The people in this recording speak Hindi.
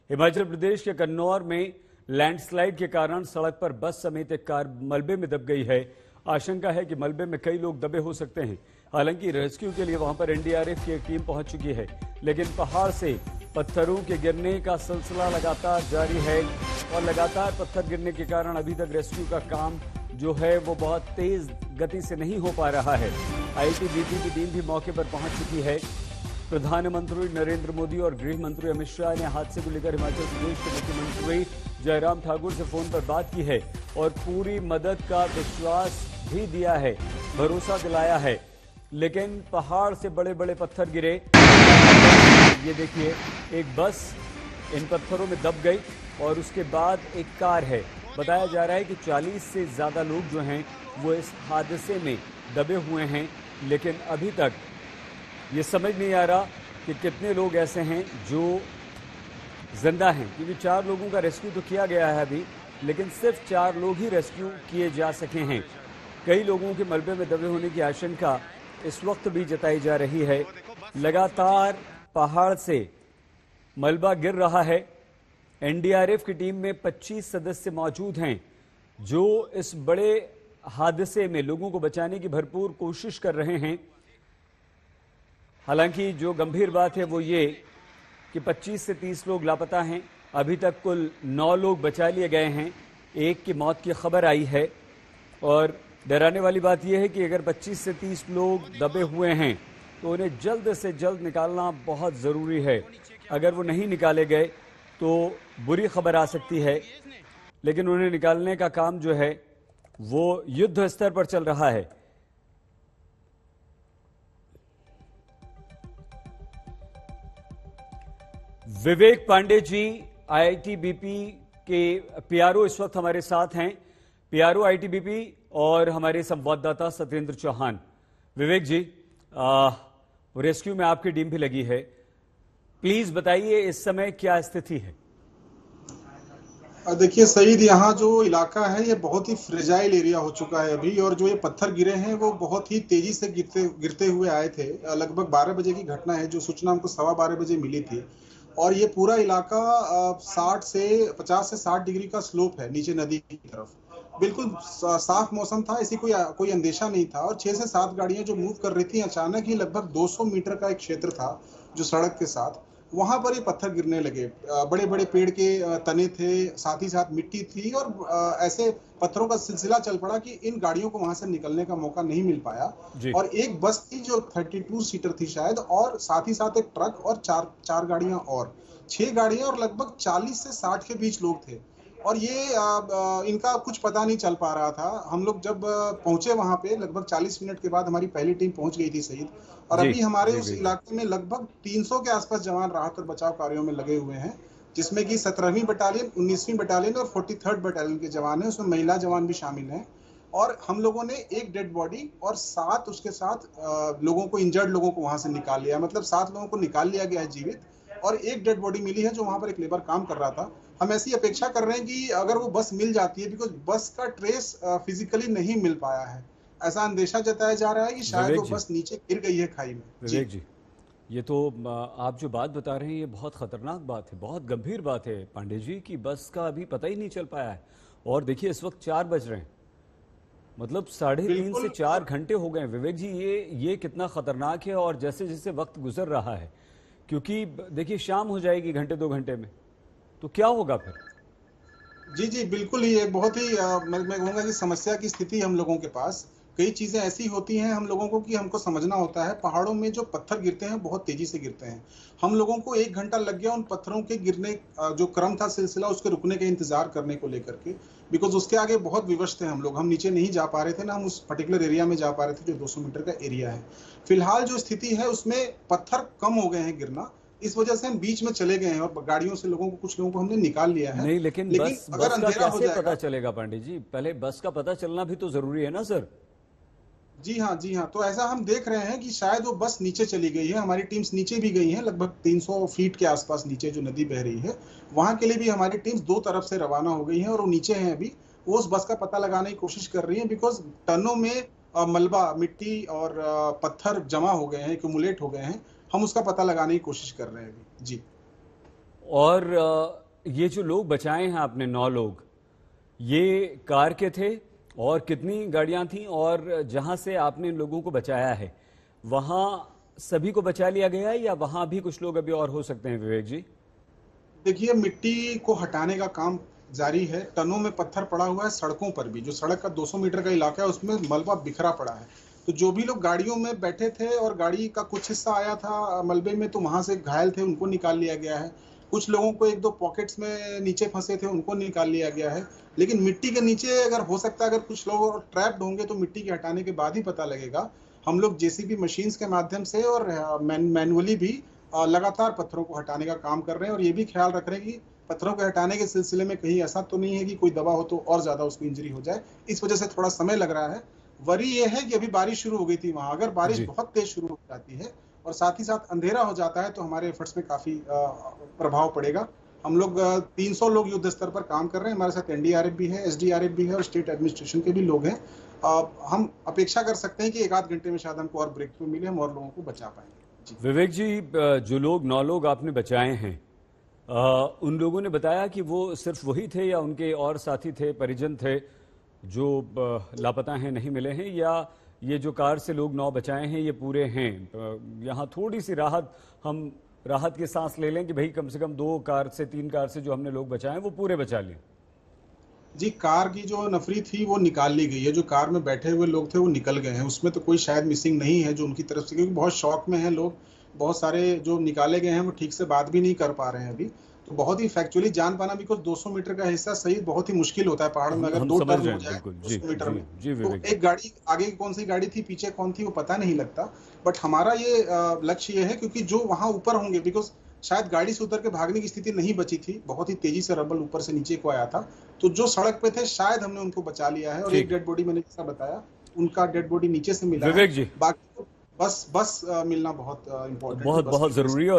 हिमाचल प्रदेश के कन्नौर में लैंडस्लाइड के कारण सड़क पर बस समेत एक कार मलबे में दब गई है। आशंका है कि मलबे में कई लोग दबे हो सकते हैं। हालांकि रेस्क्यू के लिए वहां पर एनडीआरएफ की एक टीम पहुंच चुकी है, लेकिन पहाड़ से पत्थरों के गिरने का सिलसिला लगातार जारी है और लगातार पत्थर गिरने के कारण अभी तक रेस्क्यू का काम जो है वो बहुत तेज गति से नहीं हो पा रहा है। आईटीबीपी की टीम भी मौके पर पहुंच चुकी है। प्रधानमंत्री नरेंद्र मोदी और गृह मंत्री अमित शाह ने हादसे को लेकर हिमाचल प्रदेश के मुख्यमंत्री जयराम ठाकुर से फोन पर बात की है और पूरी मदद का विश्वास भी दिया है, भरोसा दिलाया है। लेकिन पहाड़ से बड़े बड़े पत्थर गिरे। ये देखिए, एक बस इन पत्थरों में दब गई और उसके बाद एक कार है। बताया जा रहा है कि 40 से ज्यादा लोग जो हैं वो इस हादसे में दबे हुए हैं, लेकिन अभी तक ये समझ नहीं आ रहा कि कितने लोग ऐसे हैं जो जिंदा हैं, क्योंकि 4 लोगों का रेस्क्यू तो किया गया है अभी, लेकिन सिर्फ 4 लोग ही रेस्क्यू किए जा सके हैं। कई लोगों के मलबे में दबे होने की आशंका इस वक्त भी जताई जा रही है। लगातार पहाड़ से मलबा गिर रहा है। एनडीआरएफ की टीम में 25 सदस्य मौजूद हैं जो इस बड़े हादसे में लोगों को बचाने की भरपूर कोशिश कर रहे हैं। हालांकि जो गंभीर बात है वो ये कि 25 से 30 लोग लापता हैं। अभी तक कुल 9 लोग बचा लिए गए हैं। एक की मौत की खबर आई है और डराने वाली बात यह है कि अगर 25 से 30 लोग दबे हुए हैं तो उन्हें जल्द से जल्द निकालना बहुत ज़रूरी है। अगर वो नहीं निकाले गए तो बुरी खबर आ सकती है, लेकिन उन्हें निकालने का काम जो है वो युद्ध स्तर पर चल रहा है। विवेक पांडे जी आईटीबीपी के पीआरओ इस वक्त हमारे साथ हैं। पीआरओ आईटीबीपी और हमारे संवाददाता सत्येंद्र चौहान। विवेक जी, रेस्क्यू में आपकी टीम भी लगी है, प्लीज बताइए इस समय क्या स्थिति है। देखिए सईद, यहाँ जो इलाका है ये बहुत ही फ्रेजाइल एरिया हो चुका है अभी, और जो ये पत्थर गिरे हैं वो बहुत ही तेजी से गिरते हुए आए थे। लगभग 12 बजे की घटना है, जो सूचना हमको 12:15 बजे मिली थी। और ये पूरा इलाका 50 से 60 डिग्री का स्लोप है नीचे नदी की तरफ। बिल्कुल साफ मौसम था, ऐसी कोई अंदेशा नहीं था। और 6 से 7 गाड़ियां जो मूव कर रही थी, अचानक ही लगभग 200 मीटर का एक क्षेत्र था जो सड़क के साथ, वहां पर ये पत्थर गिरने लगे। बड़े बड़े पेड़ के तने थे, साथ ही साथ मिट्टी थी, और ऐसे पत्थरों का सिलसिला चल पड़ा कि इन गाड़ियों को वहां से निकलने का मौका नहीं मिल पाया। और एक बस थी जो 32 सीटर थी शायद, और साथ ही साथ एक ट्रक और चार गाड़ियां, और 6 गाड़ियां, और लगभग 40 से 60 के बीच लोग थे। और ये इनका कुछ पता नहीं चल पा रहा था। हम लोग जब पहुंचे वहां पे, लगभग 40 मिनट के बाद हमारी पहली टीम पहुंच गई थी सईद। और अभी हमारे उस इलाके में लगभग 300 के आसपास जवान राहत और बचाव कार्यों में लगे हुए हैं, जिसमें कि 17वीं बटालियन, 19वीं बटालियन और 43rd बटालियन के जवान हैं। उसमें महिला जवान भी शामिल हैं। और हम लोगों ने एक डेड बॉडी और 7 उसके साथ लोगों को, इंजर्ड लोगों को वहां से निकाल लिया। मतलब 7 लोगों को निकाल लिया गया है जीवित, और एक डेड बॉडी मिली है जो वहां पर एक लेबर काम कर रहा था। हम ऐसी अपेक्षा कर रहे हैं कि अगर वो बस मिल जाती है, बिकॉज बस का ट्रेस फिजिकली नहीं मिल पाया है, ऐसा अंदेशा जताया जा रहा है कि शायद वो बस नीचे गिर गई है खाई में। विवेक जी, ये तो आप जो बात बता रहे हैं ये बहुत खतरनाक बात है, बहुत गंभीर बात है पांडे जी, की बस का अभी पता ही नहीं चल पाया है। और देखिए इस वक्त 4 बज रहे हैं, मतलब 3.5 से 4 घंटे हो गए। विवेक जी, ये कितना खतरनाक है। और जैसे जैसे वक्त गुजर रहा है, क्योंकि देखिए शाम हो जाएगी घंटे 2 घंटे में, तो क्या होगा फिर? जी जी, बिल्कुल ही एक बहुत ही मैं कहूँगा कि समस्या की स्थिति हम लोगों के पास। कई चीजें ऐसी होती हैं हम लोगों को कि हमको समझना होता है। पहाड़ों में जो पत्थर गिरते हैं बहुत तेजी से गिरते हैं। हम लोगों को 1 घंटा लग गया उन पत्थरों के गिरने, जो क्रम था सिलसिला, उसके रुकने के इंतजार करने को लेकर के, बिकॉज उसके आगे बहुत विवश थे हम लोग। हम नीचे नहीं जा पा रहे थे ना, हम उस पर्टिकुलर एरिया में जा पा रहे थे जो 200 मीटर का एरिया है। फिलहाल जो स्थिति है उसमें पत्थर कम हो गए हैं गिरना, इस वजह से हम बीच में चले गए हैं और गाड़ियों से कुछ लोगों को हमने निकाल लिया है। नहीं, लेकिन बस अगर अंधेरा हो जाएगा, पता चलेगा पांडे जी? पहले बस का पता चलना भी तो जरूरी है ना सर। जी हाँ, जी हाँ। तो ऐसा हम देख रहे हैं कि शायद वो बस नीचे चली गई है। हमारी टीम्स नीचे भी गई हैं, लगभग 300 फीट के आसपास नीचे जो नदी बह रही है, वहां के लिए भी हमारी टीम्स 2 तरफ से रवाना हो गई हैं, और वो नीचे हैं अभी। वो उस बस का पता लगाने की कोशिश कर रही है, बिकॉज टनों में मलबा, मिट्टी और पत्थर जमा हो गए हैं, एक्यूमुलेट हो गए हैं। हम उसका पता लगाने की कोशिश कर रहे हैं अभी। जी। और ये जो लोग बचाए हैं आपने 9 लोग, ये कार के थे और कितनी गाड़ियां थीं, और जहां से आपने इन लोगों को बचाया है वहां सभी को बचा लिया गया है या वहां भी कुछ लोग अभी और हो सकते हैं विवेक जी? देखिए, मिट्टी को हटाने का काम जारी है। टनों में पत्थर पड़ा हुआ है, सड़कों पर भी जो सड़क का 200 मीटर का इलाका है उसमें मलबा बिखरा पड़ा है। तो जो भी लोग गाड़ियों में बैठे थे और गाड़ी का कुछ हिस्सा आया था मलबे में, तो वहां से घायल थे, उनको निकाल लिया गया है। कुछ लोगों को 1-2 पॉकेट्स में नीचे फंसे थे, उनको निकाल लिया गया है। लेकिन मिट्टी के नीचे अगर हो सकता है, अगर कुछ लोग ट्रैप्ड होंगे तो मिट्टी के हटाने के बाद ही पता लगेगा। हम लोग जेसीबी मशीन्स के माध्यम से और मैनुअली भी लगातार पत्थरों को हटाने का काम कर रहे हैं, और ये भी ख्याल रख रहे हैं कि पत्थरों को हटाने के सिलसिले में कहीं ऐसा तो नहीं है कि कोई दबा हो तो और ज्यादा उसको इंजरी हो जाए। इस वजह से थोड़ा समय लग रहा है। वरी ये है कि अभी बारिश शुरू हो गई थी वहां, अगर बारिश जी। बहुत तेज शुरू हो जाती है और साथ ही साथ अंधेरा हो जाता है तो हमारे एफर्ट्स में काफी प्रभाव पड़ेगा। हम लोग 300 लोग युद्ध स्तर पर काम कर रहे हैं। हमारे साथ एनडीआरएफ भी है, एसडीआरएफ भी है और स्टेट एडमिनिस्ट्रेशन के भी लोग हैं। हम अपेक्षा कर सकते हैं कि 1-8 घंटे में शायद हमको और ब्रेक थ्रू मिले, हम और लोगों को बचा पाएंगे। विवेक जी, जो लोग 9 लोग आपने बचाए हैं, उन लोगों ने बताया कि वो सिर्फ वही थे या उनके और साथी थे, परिजन थे जो लापता हैं, नहीं मिले हैं, या ये जो कार से लोग 9 बचाए हैं ये पूरे हैं? यहाँ थोड़ी सी हम राहत की सांस ले लें कि भाई कम से कम 2 कार से 3 कार से जो हमने लोग बचाए हैं वो पूरे बचा लें। जी, कार की जो नफरी थी वो निकाल ली गई है। जो कार में बैठे हुए लोग थे वो निकल गए हैं, उसमें तो कोई शायद मिसिंग नहीं है जो उनकी तरफ से, क्योंकि बहुत शौक में हैं लोग। बहुत सारे जो निकाले गए हैं वो ठीक से बात भी नहीं कर पा रहे हैं अभी। तो बहुत ही फैक्चुअली जान पाना, बिकॉज 200 मीटर का हिस्सा सही बहुत ही मुश्किल होता है पहाड़ों में। अगर हम 2 समझ टर्न रहे हो हैं, जाए बिल्कुल। जी 200 मीटर जी में, जी तो विवेक। एक गाड़ी आगे की कौन सी गाड़ी थी, पीछे कौन थी, वो पता नहीं लगता। बट हमारा ये लक्ष्य ये है, क्योंकि जो वहां ऊपर होंगे, बिकॉज शायद गाड़ी से उतर के भागने की स्थिति नहीं बची थी, बहुत ही तेजी से रबल ऊपर से नीचे को आया था। तो जो सड़क पे थे शायद हमने उनको बचा लिया है, और एक ठीक। डेड बॉडी मैंने जैसा बताया, उनका डेड बॉडी नीचे से मिला है। विवेक जी, बाकी तो बस मिलना बहुत इम्पोर्टेंट है, बहुत बस बहुत की वजह से। जरूरी है।